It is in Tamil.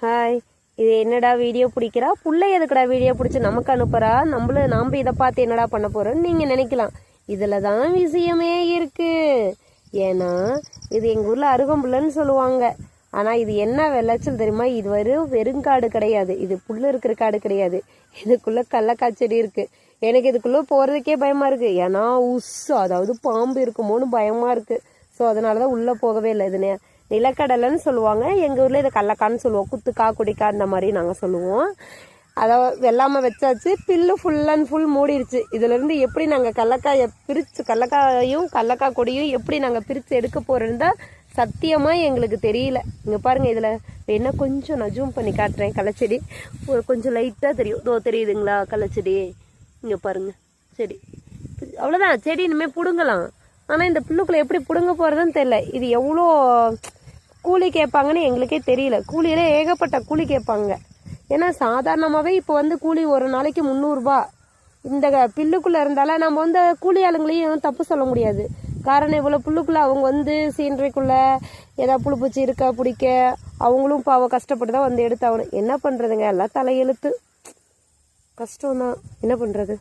ஹாய், இது என்னடா வீடியோ பிடிக்கிறா, புள்ளை எதுக்குடா வீடியோ பிடிச்சி நமக்கு அனுப்புறா, நம்ம இதை பார்த்து என்னடா பண்ண போறோம்னு நீங்க நினைக்கலாம். இதுல தான் விஷயமே இருக்கு. ஏன்னா இது எங்க ஊர்ல அருகம்புல்லுன்னு சொல்லுவாங்க. ஆனா இது என்ன விளைச்சல் தெரியுமா? இது வெறுங்காடு கிடையாது, இது புல்லு இருக்கிற காடு கிடையாது. இதுக்குள்ள கடலக்காய் செடி இருக்கு. எனக்கு இதுக்குள்ள போறதுக்கே பயமா இருக்கு. ஏன்னா அதாவது பாம்பு இருக்குமோன்னு பயமா இருக்கு. ஸோ அதனாலதான் உள்ள போகவே இல்லை. இது நிலக்கடலைன்னு சொல்லுவாங்க, எங்க ஊர்ல இதை கடலக்கான்னு சொல்லுவோம். குத்துக்கா குடிக்கா அந்த மாதிரி நாங்க சொல்லுவோம். அதாவது வெள்ளாம வச்சாச்சு, பில்லு ஃபுல் அண்ட் ஃபுல் மூடிடுச்சு. இதுல இருந்து எப்படி நாங்க கடலக்காயை பிரிச்சு, கடலக்காய் கொடியும் எப்படி நாங்க பிரிச்சு எடுக்க போறோன்னு தான் சத்தியமா எங்களுக்கு தெரியல. இங்க பாருங்க, இதுல என்ன கொஞ்சம் நான் ஜூம் பண்ணி காட்டுறேன். களைச்செடி கொஞ்சம் லைட்டா தெரியும். தெரியுதுங்களா களைச்செடி? இங்க பாருங்க செடி. அவ்வளவுதான், செடி இனிமே புடுங்கலாம். ஆனா இந்த புல்லுக்குள்ள எப்படி புடுங்க போறதுன்னு தெரியல. இது எவ்வளோ கூலி கேட்பாங்கன்னு எங்களுக்கே தெரியல. கூலியில ஏகப்பட்ட கூலி கேட்பாங்க. ஏன்னா சாதாரணமாவே இப்போ கூலி ஒரு நாளைக்கு 300 ரூபாய். இந்த பில்லுக்குள்ள இருந்தால நம்ம கூலி ஆளுங்களையும் தப்பு சொல்ல முடியாது. காரணம் இவ்வளவு புல்லுக்குள்ள அவங்க சீனரிக்குள்ள ஏதாவது புழுப்பூச்சி இருக்கா பிடிக்க அவங்களும் பாவம் கஷ்டப்பட்டு தான் எடுத்தாகணும். என்ன பண்றதுங்க, எல்லாம் தலையெழுத்து. கஷ்டம் தான், என்ன பண்றது.